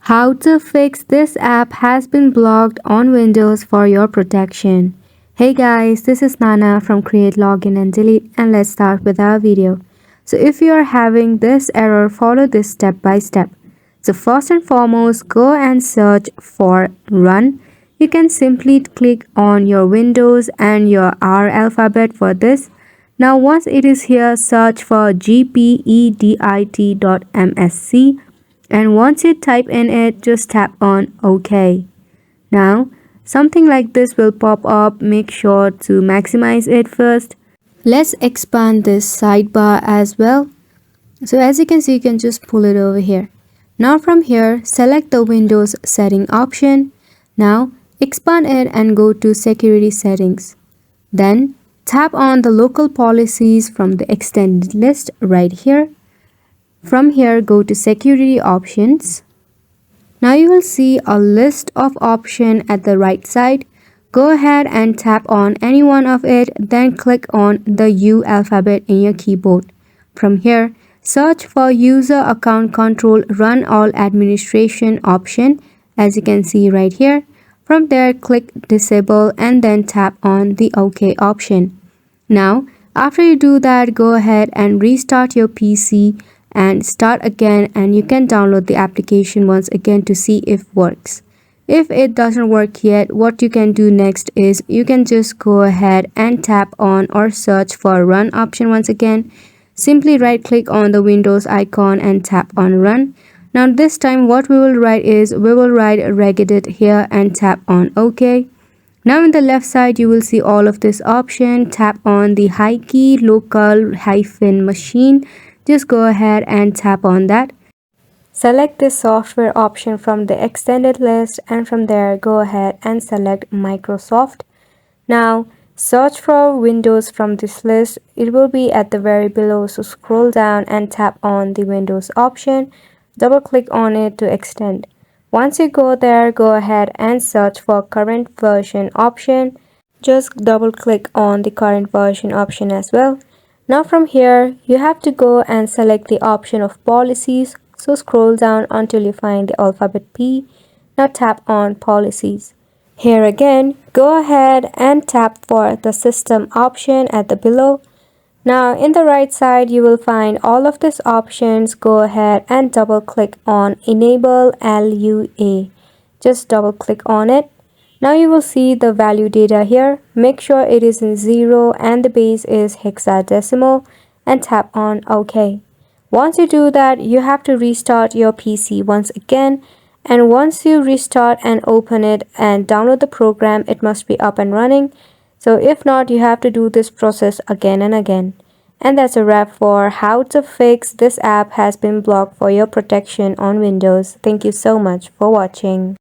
How to fix this app has been blocked on Windows for your protection. Hey guys, this is Nana from Create Login and Delete, and let's start with our video. So if you are having this error, follow this step by step. So first and foremost, go and search for Run. You can simply click on your Windows and your R alphabet for this. Now once it is here, search for gpedit.msc, and once you type in it, just tap on OK. Now something like this will pop up. Make sure to maximize it first. Let's expand this sidebar as well. So as you can see, you can just pull it over here. Now from here, select the Windows setting option. Now expand it and go to security settings. Then tap on the local policies from the extended list right here. From here, go to security options. Now you will see a list of options at the right side. Go ahead and tap on any one of it, then click on the U alphabet in your keyboard. From here, search for user account control run all administration option, as you can see right here. From there, click disable and then tap on the OK option. Now, after you do that, go ahead and restart your PC and start again, and you can download the application once again to see if it works. If it doesn't work yet, what you can do next is you can just go ahead and tap on or search for Run option once again. Simply right click on the Windows icon and tap on Run. Now this time what we will write is we will write regedit here and tap on OK. Now in the left side you will see all of this option. Tap on the key local -machine. Just go ahead and tap on that. Select this software option from the extended list, and from there go ahead and select Microsoft. Now search for Windows from this list. It will be at the very below, so scroll down and tap on the Windows option. Double click on it to extend. Once you go there, go ahead and search for current version option. Just double click on the current version option as well. Now from here, you have to go and select the option of policies. So scroll down until you find the alphabet P. Now tap on policies. Here again, go ahead and tap for the system option at the below. Now in the right side, you will find all of these options. Go ahead and double click on enable LUA. Just double click on it. Now you will see the value data here. Make sure it is in 0 and the base is hexadecimal, and tap on OK. Once you do that, you have to restart your PC once again, and once you restart and open it and download the program, it must be up and running. So if not, you have to do this process again and again. And that's a wrap for how to fix this app has been blocked for your protection on Windows. Thank you so much for watching.